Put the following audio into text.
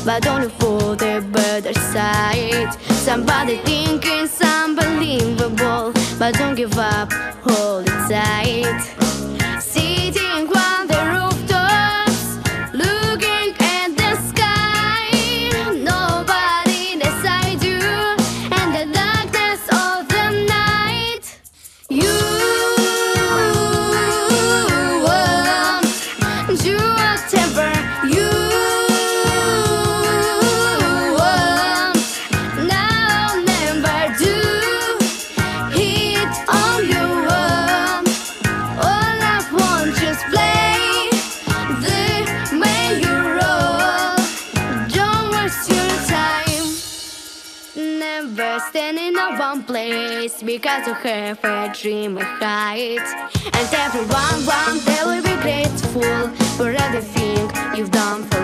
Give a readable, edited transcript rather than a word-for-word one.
but only for the better side. Somebody thinking it's unbelievable, but don't give up, hold it tight. Sitting on the rooftops, looking at the sky, nobody beside you, and the darkness of the night. You want, do whatever you want. Now never do hit on your own. All I want, just play the major role. Don't waste your time. Never stand in a one place, because you have a dream behind. And everyone one day will be grateful for everything you've done for